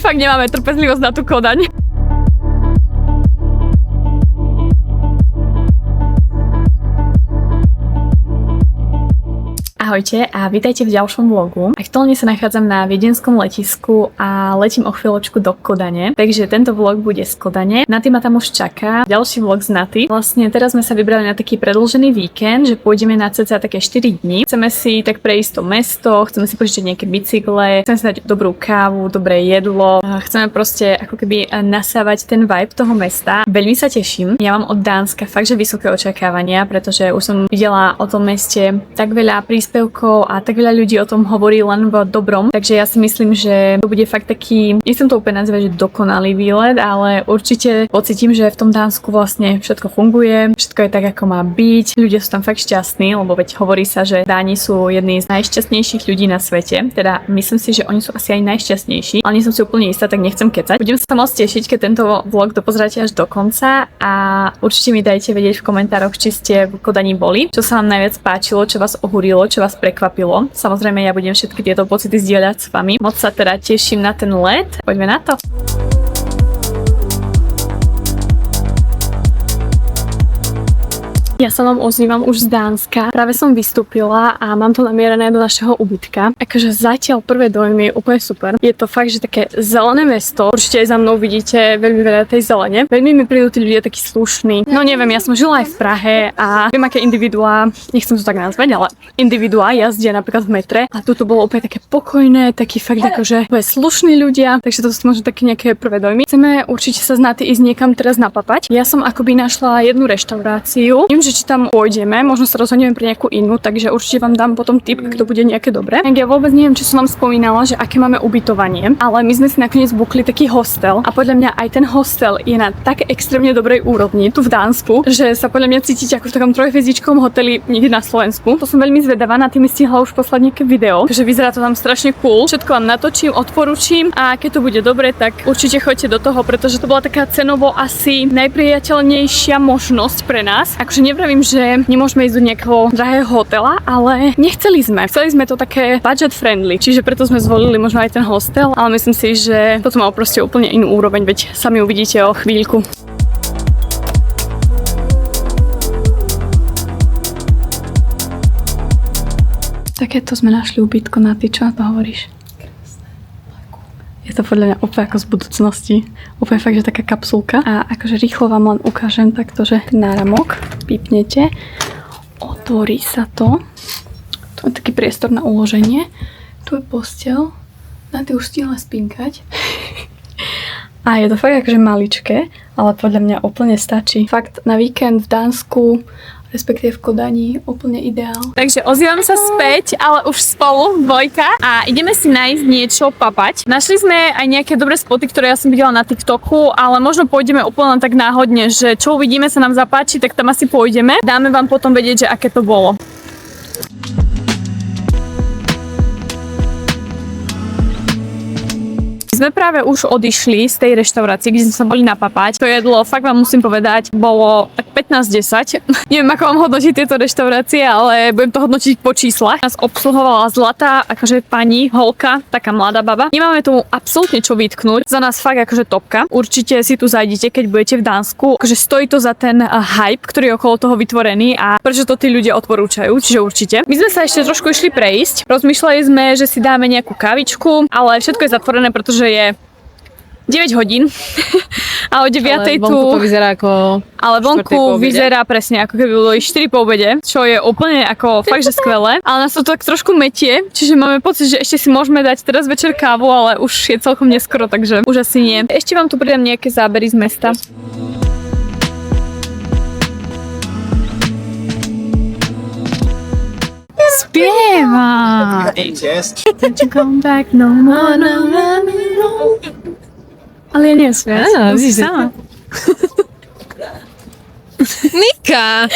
fakt nemáme trpezlivosť na tú Kodaň. Ahojte a vítajte v ďalšom vlogu. Aktuálne sa nachádzam na viedenskom letisku a letím o chvíľočku do Kodane. Takže tento vlog bude z Kodane. Naty ma tam už čaká. Ďalší vlog z Naty. Vlastne teraz sme sa vybrali na taký predĺžený víkend, že pôjdeme na cca také 4 dní. Chceme si tak prejsť to mesto, chceme si požičať nejaké bicykle, chceme si dať dobrú kávu, dobré jedlo. Chceme proste ako keby nasávať ten vibe toho mesta. Veľmi sa teším. Ja mám od Dánska fakt, že vysoké očakávania, pretože už som videla o tom meste tak veľa a tak veľa ľudí o tom hovorí len v dobrom, takže ja si myslím, že to bude fakt taký, nechcem to úplne nazvať, že dokonalý výlet, ale určite pocítim, že v tom Dánsku vlastne všetko funguje, všetko je tak, ako má byť, ľudia sú tam fakt šťastní, lebo veď hovorí sa, že Dáni sú jedni z najšťastnejších ľudí na svete, teda myslím si, že oni sú asi aj najšťastnejší, ale nie som si úplne istá, tak nechcem kecať. Budem sa môcť tešiť, keď tento vlog dopozráte až do konca a určite mi dajte vedieť v komentároch, či ste v Kodani boli, čo sa vám najviac páčilo, čo vás ohúrilo, čo vás prekvapilo. Samozrejme, ja budem všetky tieto pocity zdieľať s vami. Moc sa teda teším na ten let. Poďme na to. Ja sa vám ozývam už z Dánska. Práve som vystúpila a mám to namierené do našeho ubytka. Akože zatiaľ prvé dojmy je úplne super. Je to fakt, že také zelené mesto. Určite aj za mnou vidíte veľmi veľa tej zelene. Veľmi mi prídu tí ľudia takí slušní. No neviem, ja som žila aj v Prahe a viem, aké individuá, nechcem to tak nazvať, ale individuá jazdia napríklad v metre. A tu bolo úplne také pokojné, taký fakt akože slušní ľudia. Takže to sú možno také nejaké prvé dojmy. Chceme určite sa z Naty ísť niekam teraz napapať. Ja som akoby našla jednu reštauráciu. Že či tam pôjdeme, možno sa rozhodneme pre nejakú inú, takže určite vám dám potom tip, ak to bude nejaké dobré. Ja vôbec neviem, či som vám spomínala, že aké máme ubytovanie, ale my sme si nakoniec bukli taký hostel a podľa mňa aj ten hostel je na tak extrémne dobrej úrovni tu v Dánsku, že sa podľa mňa cítite ako v takom trojhviezdičkovom hoteli niekde na Slovensku. To som veľmi zvedavá, na tým stihla už poslať nejaké video, že vyzerá to tam strašne cool. Všetko vám natočím, odporúčim a keď to bude dobre, tak určite choďte do toho, pretože to bola taká cenovo asi najpriateľnejšia možnosť pre nás. Akože nevravím, že nemôžeme ísť do nejakého drahého hotela, ale nechceli sme. Chceli sme to také budget friendly, čiže preto sme zvolili možno aj ten hostel, ale myslím si, že toto malo proste úplne inú úroveň, veď sami uvidíte o chvíľku. Takéto sme našli ubytko. Na ty, čo na to hovoríš? Je to podľa mňa úplne ako z budúcnosti. Úplne fakt, že taká kapsulka. A akože rýchlo vám len ukážem takto, že ten náramok pípnete. Otvorí sa to. Tu je taký priestor na uloženie. Tu je posteľ. Na ty už stihla spinkať. A je to fakt akože maličké, ale podľa mňa úplne stačí. Fakt na víkend v Dánsku, respektíve v Kodani, úplne ideál. Takže ozývam sa späť, ale už spolu, dvojka. A ideme si nájsť niečo papať. Našli sme aj nejaké dobré spoty, ktoré ja som videla na TikToku, ale možno pôjdeme úplne tak náhodne, že čo uvidíme, sa nám zapáči, tak tam asi pôjdeme. Dáme vám potom vedieť, že aké to bolo. Sme práve už odišli z tej reštaurácie, kde sme sa boli napapať. To jedlo, fakt vám musím povedať, bolo tak 15-10. Neviem, ako vám hodnotiť tieto reštaurácie, ale budem to hodnotiť po číslach. Nás obsluhovala zlatá, akože pani, holka, taká mladá baba. Nemáme tomu absolútne čo vytknúť. Za nás fakt akože topka. Určite si tu zajdete, keď budete v Dánsku. Akože stojí to za ten hype, ktorý je okolo toho vytvorený a prečo to tí ľudia odporúčajú, čiže určite. My sme sa ešte trošku išli prejsť. Rozmýšľali sme, že si dáme nejakú kávičku, ale všetko je zatvorené, pretože je 9 hodín a o 9 tu... to vyzerá ako... Ale vonku vyzerá presne ako keby bolo 4 po obede, čo je úplne ako fakt, že skvelé. Ale nás to tak trošku metie, čiže máme pocit, že ešte si môžeme dať teraz večer kávu, ale už je celkom neskoro, takže už asi nie. Ešte vám tu pridám nejaké zábery z mesta. Spievaj! Don't you come back no more, no, no, no. Ale ja nie som. Áno, vidíš sama. Nika!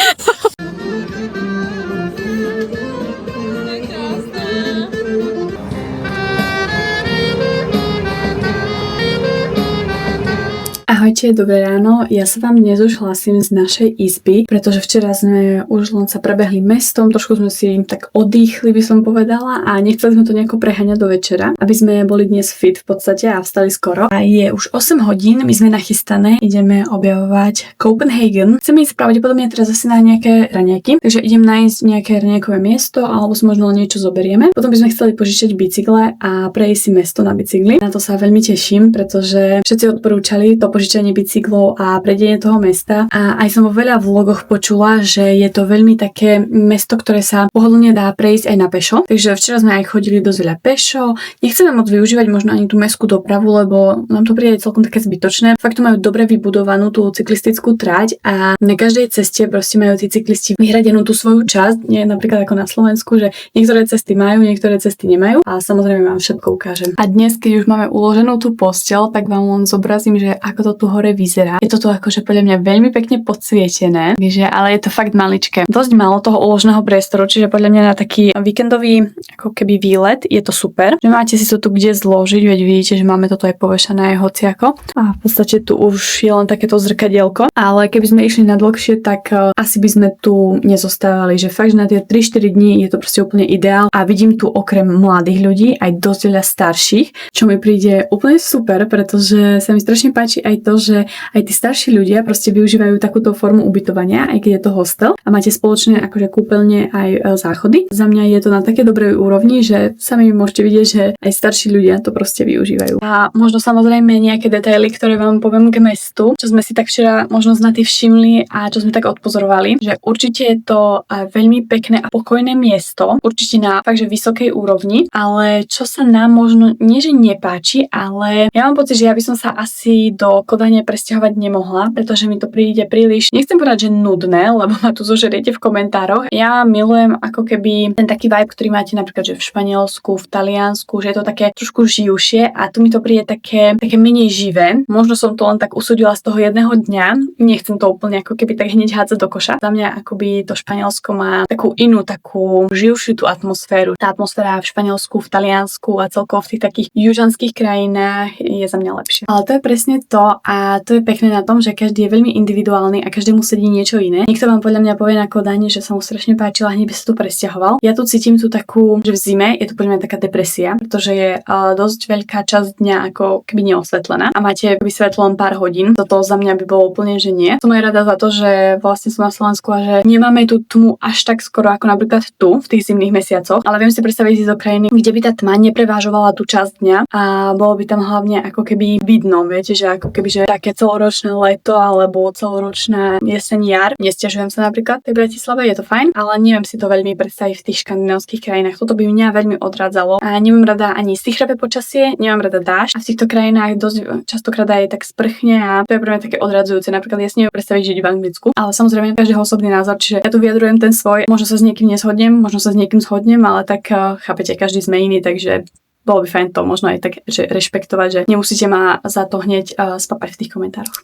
Ahojte, dobré ráno. Ja sa vám dnes už hlasím z našej izby, pretože včera sme už len sa prebehli mestom, trošku sme si tak odýchli, by som povedala, a nechceli sme to nejako preháňať do večera, aby sme boli dnes fit v podstate a vstali skoro. A je už 8 hodín, my sme nachystané, ideme objavovať Copenhagen. Chceme ísť pravdepodobne teraz asi na nejaké raňajky, takže idem nájsť nejaké raňajkové miesto, alebo si možno niečo zoberieme. Potom by sme chceli požičať bicykle a prejsť si mesto na bicykli. Na to sa veľmi teším, pretože všetci odporúčali to požičanie bicyklov a prejdenie toho mesta. A aj som vo veľa vlogoch počula, že je to veľmi také mesto, ktoré sa pohodlne dá prejsť aj na pešo. Takže včera sme aj chodili dosť veľa pešo. Nechceme moc využívať možno ani tú mestskú dopravu, lebo nám to príde celkom také zbytočné. Fakt tu majú dobre vybudovanú tú cyklistickú trať a na každej ceste proste majú tí cyklisti vyhradenú tú svoju časť, nie napríklad ako na Slovensku, že niektoré cesty majú, niektoré cesty nemajú a samozrejme vám všetko ukážem. A dnes, keď už máme uloženú tú posteľ, tak vám len zobrazím, že ako to tu hore vyzerá. Je to tu akože podľa mňa veľmi pekne podsvietené, ale je to fakt maličké. Dosť málo toho uloženého priestoru, čiže podľa mňa na taký víkendový ako keby výlet je to super. Že máte si to tu kde zložiť, veď vidíte, že máme toto aj povešané aj hociako. A v podstate tu už je len takéto zrkadielko, ale keby sme išli na dlhšie, tak asi by sme tu nezostávali, že fakt, že na tie 3-4 dní je to proste úplne ideál a vidím tu okrem mladých ľudí aj dosť veľa starších, čo mi príde úplne super, pretože sa mi strašne páči aj to, že aj tí starší ľudia proste využívajú takúto formu ubytovania, aj keď je to hostel a máte spoločné akože kúpeľne aj záchody. Za mňa je to na také dobrej úrovni, že sami môžete vidieť, že aj starší ľudia to proste využívajú. A možno samozrejme nejaké detaily, ktoré vám poviem k mestu, čo sme si tak včera možno na tým všimli a čo sme tak odpozorovali, že určite je to veľmi pekné a pokojné miesto, určite na fakt, že vysokej úrovni, ale čo sa nám možno nie, že nepáči, ale ja mám pocit, že ja by som sa asi do Kodane presťahovať nemohla, pretože mi to príde príliš, nechcem povedať, že nudné, lebo ma tu zožeriete v komentároch. Ja milujem ako keby ten taký vibe, ktorý máte napríklad, že v Španielsku, v Taliansku, že je to také trošku živšie a tu mi to príde také menej živé. Možno som to len tak usúdila z toho jedného dňa. Nechcem to úplne ako keby tak hneď hádzať do koša. Za mňa akoby to Španielsko má takú inú, takú živšiu tú atmosféru. Tá atmosféra v Španielsku, v Taliansku a celkovo v tých takých južanských krajinách je za mňa lepšie. Ale to je presne to a to je pekné na tom, že každý je veľmi individuálny a každému sedí niečo iné. Niekto vám podľa mňa povie na Kodani, že sa mu strašne páčila, hneď by sa tu presťahoval. Ja tu cítim tú takú, že v zime je tu podľa mňa taká depresia, pretože je dosť veľká časť dňa ako keby neosvetlená a máte keby svetlo len pár hodín. Toto za mňa by bolo úplne, že nie. Som aj rada za to, že vlastne som na Slovensku a že nemáme tú tmu až tak skoro ako napríklad tu v tých zimných mesiacoch, ale viem si predstaviť ísť do krajiny, kde by tá tma neprevážovala tú časť dňa a bolo by tam hlavne ako keby vidno, viete, že ako keby že také celoročné leto alebo celoročná jeseň, jar. Nesťažujem sa napríklad v tej Bratislave, je to fajn, ale neviem si to veľmi predstaviť v tých škandinávskych krajinách. Toto by mňa veľmi odradzalo a nemám rada ani sichrapé počasie, nemám rada dážď a v týchto krajinách dosť častokrát aj tak sprchne a to je pre mňa také odradzujúce. Napríklad ja si neviem predstaviť žiť v Anglicku, ale samozrejme každého osobný názor, čiže ja tu vyjadrujem ten svoj. Možno sa s niekým nezhodnem, možno sa s niekým zhodnem, ale tak chápete, každý sme iný, takže bolo by fajn to možno aj tak, že rešpektovať, že nemusíte ma za to hneď spapať v tých komentároch.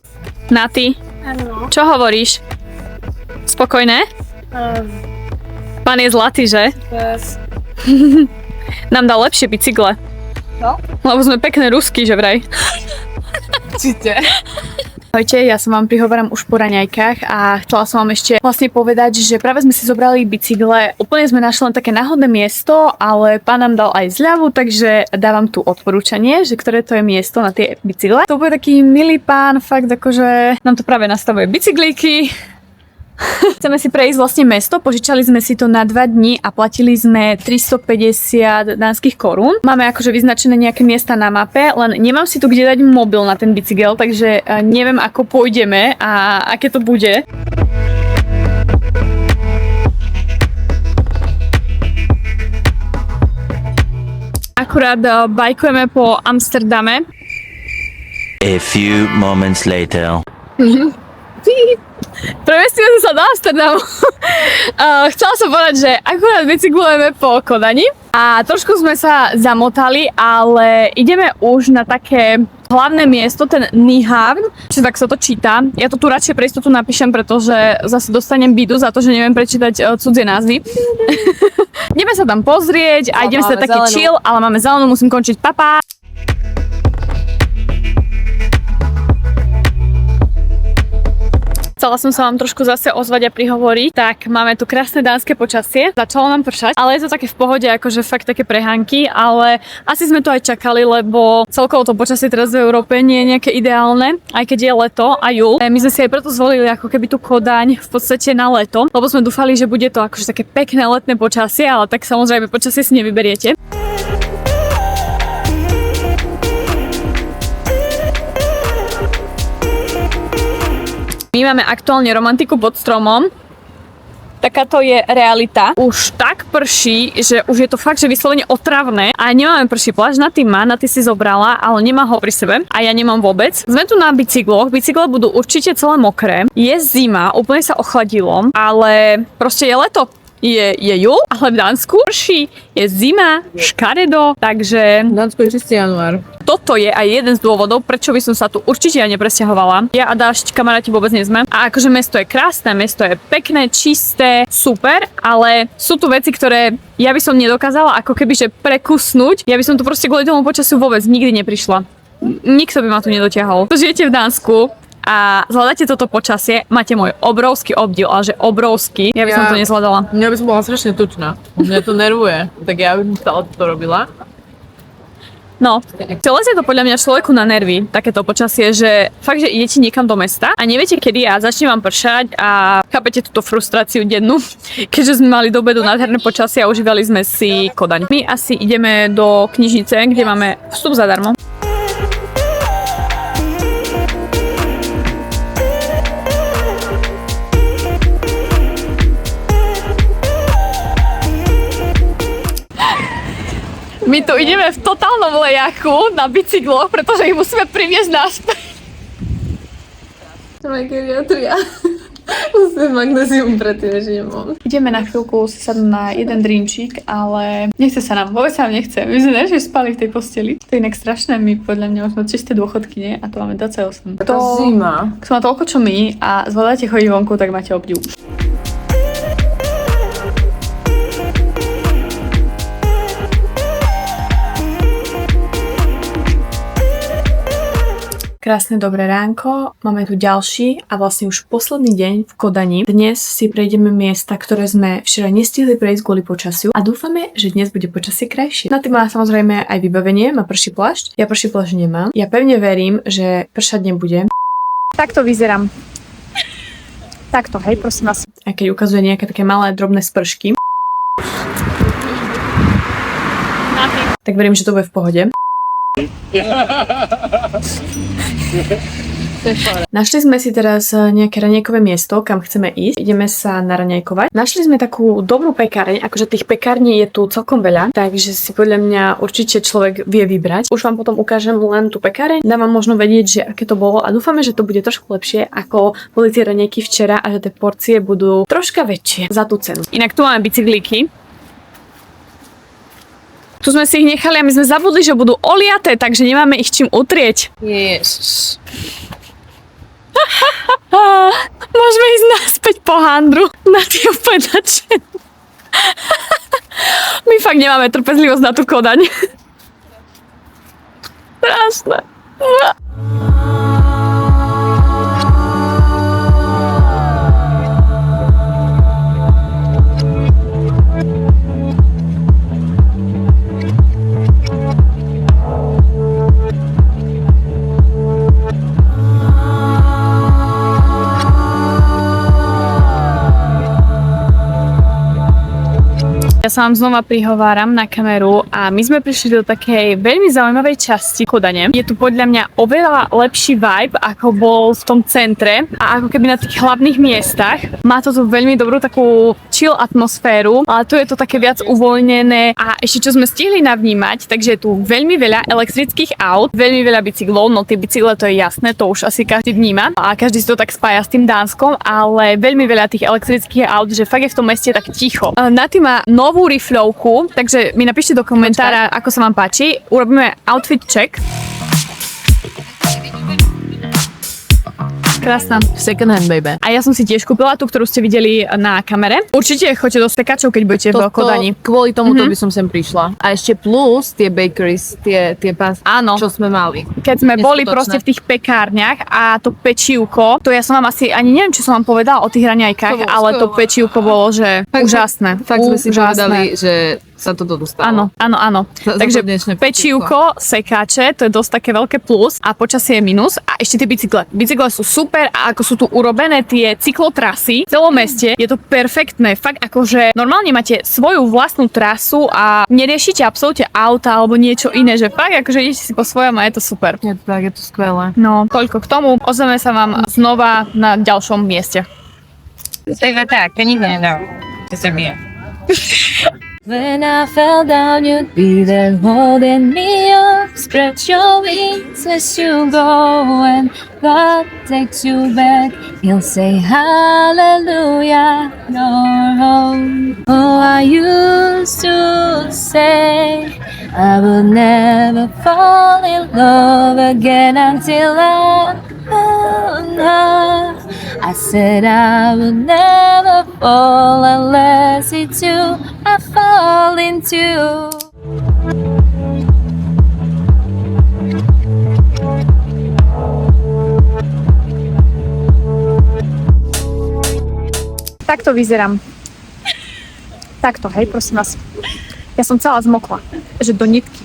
Naty, Áno. čo hovoríš? Spokojné? Pán je zlatý, že? Nám dal lepšie bicykle. No? Lebo sme pekné rusky, že vraj. Určite. Ahojte, ja sa vám prihovorám už po raňajkách a chcela som vám ešte vlastne povedať, že práve sme si zobrali bicykle. Úplne sme našli len také náhodné miesto, ale pán nám dal aj zľavu, takže dávam tu odporúčanie, že ktoré to je miesto na tie bicykle. To bude taký milý pán, fakt akože nám to práve nastavuje bicyklíky. Chceme si prejsť vlastne mesto, požičali sme si to na 2 dní a platili sme 350 dánskych korún. Máme akože vyznačené nejaké miesta na mape, len nemám si tu kde dať mobil na ten bicykel, takže neviem ako pôjdeme a aké to bude. Akurát bajkujeme po Amsterdame. A few moments later. Premestíme sa do Amsterdamu. Chcela som povedať, že akurát bicyklujeme po Kodani a trošku sme sa zamotali, ale ideme už na také hlavné miesto, ten Nyhavn, či tak sa to číta. Ja to tu radšej pre istotu napíšem, pretože zase dostanem bidu za to, že neviem prečítať cudzie názvy. Ideme sa tam pozrieť a ideme sa taký chill, ale máme zelenú, musím končiť, papa. som sa vám trošku zase ozvať a prihovoriť, tak máme tu krásne dánske počasie. Začalo nám pršať, ale je to také v pohode, akože fakt také prehánky, ale asi sme to aj čakali, lebo celkovo to počasie teraz v Európe nie je nejaké ideálne, aj keď je leto a júl. My sme si aj preto zvolili ako keby tú Kodaň v podstate na leto, lebo sme dúfali, že bude to akože také pekné letné počasie, ale tak samozrejme počasie si nevyberiete. My máme aktuálne romantiku pod stromom. Takáto je realita. Už tak prší, že už je to fakt, že vyslovene otravné a nemáme prší plášť. Na tým má, na ty si zobrala, ale nemá ho pri sebe a ja nemám vôbec. Sme tu na bicykloch, bicykle budú určite celé mokré. Je zima, úplne sa ochladilo, ale proste je leto. Je júl, ale v Dánsku prší, je zima, škaredo, takže... V Dánsku je čistý január. Toto je aj jeden z dôvodov, prečo by som sa tu určite aj nepresťahovala. Ja a Dášť kamaráti vôbec nie sme. A akože mesto je krásne, mesto je pekné, čisté, super, ale sú tu veci, ktoré ja by som nedokázala ako keby že prekusnúť. Ja by som tu proste kvôli tomu počasiu vôbec nikdy neprišla. Nikto by ma tu nedotiahol. To žijete v Dánsku a zvládate toto počasie, máte môj obrovský obdiv, ale že obrovský. Ja by som to nezvládala. Ja by som bola strašne tučná. Mňa to nervuje, tak ja by som stále to robila. No, lezie to podľa mňa človeku na nervy, takéto počasie, že fakt, že idete niekam do mesta a neviete kedy a začne vám pršať a chápete túto frustráciu dennú, keďže sme mali do obedu nádherné počasie a užívali sme si Kodaň. My asi ideme do knižnice, kde máme vstup zadarmo. My tu ideme v totálnom lejaku na bicykloch, pretože ich musíme priviesť naspäť. To je geriatria. Musím magnézium predtým, že nemám. Ideme na chvíľku si sadnúť na jeden drinčík, ale nechce sa nám, vôbec sa nám nechce. My sme najšie spali v tej posteli. To je inak strašné, my podľa mňa už sme čisté dôchodky, nie? A to máme 28. Taká zima. Kto má toľko čo my a zvládate chodiť vonku, tak máte obdiv. Krásne dobré ránko, máme tu ďalší a vlastne už posledný deň v Kodani. Dnes si prejdeme miesta, ktoré sme včera nestihli prejsť kvôli počasiu a dúfame, že dnes bude počasie krajšie. Na tým má samozrejme aj vybavenie, má prší plášť, ja prší plášť nemám. Ja pevne verím, že pršať nebude. Takto vyzerám. Takto, hej, prosím vás. A keď ukazuje nejaké také malé drobné spršky, tak verím, že to bude v pohode. Našli sme si teraz nejaké raňajkové miesto, kam chceme ísť. Ideme sa naraňajkovať. Našli sme takú dobrú pekáreň, akože tých pekární je tu celkom veľa, takže si podľa mňa určite človek vie vybrať. Už vám potom ukážem len tú pekáreň, dám vám možno vedieť, že aké to bolo a dúfame, že to bude trošku lepšie, ako boli tie raňajky včera a že tie porcie budú troška väčšie za tú cenu. Inak tu máme bicyklíky. Tu sme si ich nechali a my sme zabudli, že budú oliaté, takže nemáme ich čím utrieť. Ježiš. Môžeme ísť naspäť po handru. Na tie úplne nadšené. My fakt nemáme trpezlivosť na tú Kodaň. Strašné. Ja sa vám znova prihováram na kameru a my sme prišli do takej veľmi zaujímavej časti Kodane. Je tu podľa mňa oveľa lepší vibe, ako bol v tom centre a ako keby na tých hlavných miestach. Má to tu veľmi dobrú takú chill atmosféru, ale tu je to také viac uvoľnené a ešte čo sme stihli navnímať, takže je tu veľmi veľa elektrických aut, veľmi veľa bicyklov, no tie bicykle to je jasné, to už asi každý vníma a každý si to tak spája s tým Dánskom, ale veľmi veľa tých elektrických aut, že fakt je v tom meste tak ticho. Naty má novú rifľovku, takže mi napíšte do komentára, ako sa vám páči. Urobíme outfit check. krásna. Second hand, baby. A ja som si tiež kúpila tú, ktorú ste videli na kamere. Určite choďte do stekačov, keď budete v Kodani. Kvôli tomuto by som sem prišla. A ešte plus tie bakeries, tie pás, Áno. čo sme mali. Keď sme boli Neskutočné. proste v tých pekárniach a to pečívko, to ja som vám asi, ani neviem, či som vám povedala o tých raňajkách, To bolo ale to skvelé. pečívko bolo, že úžasné. Fakt sme si Úžasné. povedali, že sa to dostalo. Áno. Za Takže to dnešné pečívko, sekáče, to je dosť také veľké plus a počasie je minus. A ešte tie bicykle. Bicykle sú super a ako sú tu urobené tie cyklotrasy v celom meste, je to perfektné. Fakt akože normálne máte svoju vlastnú trasu a neriešite absolútne auta alebo niečo iné, že fakt akože idete si po svojom a je to super. Je to tak, je to skvelé. No, toľko k tomu. Ozveme sa vám znova na ďalšom mieste. When I fell down, you'd be there holding me up. Spread your wings as you go, and God takes you back. He'll say hallelujah, you're home. Oh, I used to say I would never fall in love again until I found her. I said I would never fall unless it's you I fall into. Takto vyzerám. Takto, hej, prosím vás. Ja som celá zmokla, že do nitky.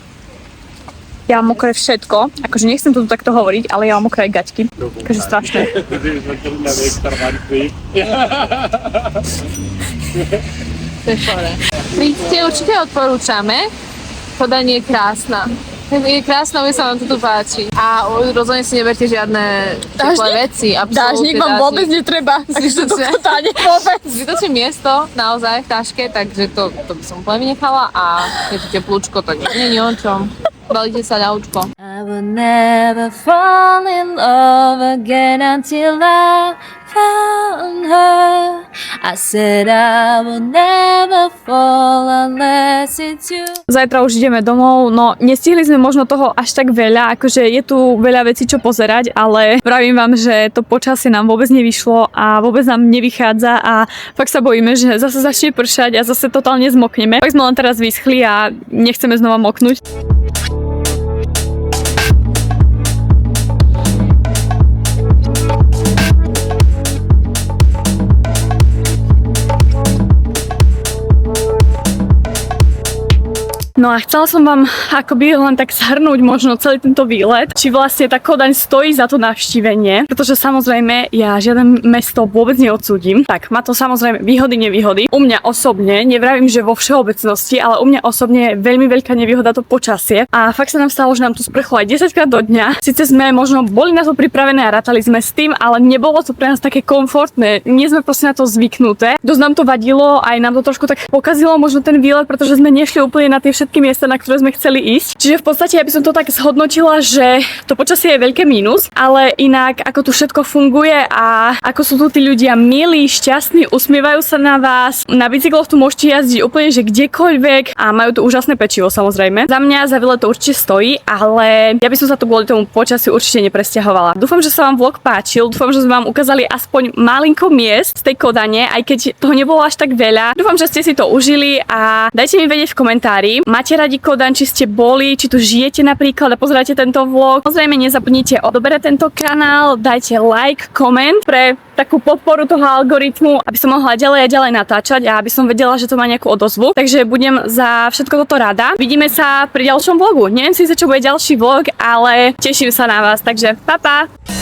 Ja mám mokré všetko, akože nechcem to tu takto hovoriť, ale ja mám mokré gaťky, akože strašné. Príďte, určite odporúčame. Kodaň je krásna. Je krásna, mi sa vám to tu páči. A rozhodne si neberte žiadne teplé veci. Dážnik vám vôbec netreba, takže to Kodáne vôbec. Zbytočné miesto, naozaj v taške, takže to by som úplne vynechala. A je tu teplúčko, tak nie je o čom. Balíte sa ľahúčko. I will never fall in love again until I found her. I said I will never fall unless it's you. Zajtra už ideme domov, no nestihli sme možno toho až tak veľa, akože je tu veľa vecí čo pozerať, ale vravím vám, že to počasie nám vôbec nevyšlo a vôbec nám nevychádza a fakt sa bojíme, že zase začne pršať a zase totálne zmokneme. Tak sme len teraz vyschli a nechceme znova moknúť. No a chcela som vám akoby len tak zhrnúť možno celý tento výlet, či vlastne tá Kodaň stojí za to navštívenie, pretože samozrejme ja žiaden mesto vôbec neodsúdim. Tak, má to samozrejme výhody, nevýhody. U mňa osobne, nevravím, že vo všeobecnosti, ale u mňa osobne je veľmi veľká nevýhoda to počasie. A fakt sa nám stalo, že nám tu sprchlo aj 10 krát do dňa. Sice sme možno boli na to pripravené a rátali sme s tým, ale nebolo to pre nás také komfortné. Nie sme proste na to zvyknuté. Dosť nám to vadilo, aj nám to trošku tak pokazilo možno ten výlet, pretože sme nešli úplne na tie všetky miesta, na ktoré sme chceli ísť. Čiže v podstate ja by som to tak zhodnotila, že to počasie je veľké mínus, ale inak ako tu všetko funguje a ako sú tu tí ľudia milí, šťastní, usmievajú sa na vás. Na bicykloch tu môžete jazdiť úplne že kdekoľvek a majú tu úžasné pečivo samozrejme. Za mňa za výlet to určite stojí, ale ja by som sa tu kvôli tomu počasiu určite nepresťahovala. Dúfam, že sa vám vlog páčil, dúfam, že sme vám ukázali aspoň malinko miest z tej Kodane, aj keď toho nebolo až tak veľa. Dúfam, že ste si to užili a dajte mi vedieť v komentári. Máte radi Kodaň, či ste boli, či tu žijete napríklad a pozeráte tento vlog. Samozrejme nezabudnite odoberať tento kanál, dajte like, koment pre takú podporu toho algoritmu, aby som mohla ďalej a ďalej natáčať a aby som vedela, že to má nejakú odozvu. Takže budem za všetko toto rada. Vidíme sa pri ďalšom vlogu. Neviem si, čo bude ďalší vlog, ale teším sa na vás. Takže pa pa!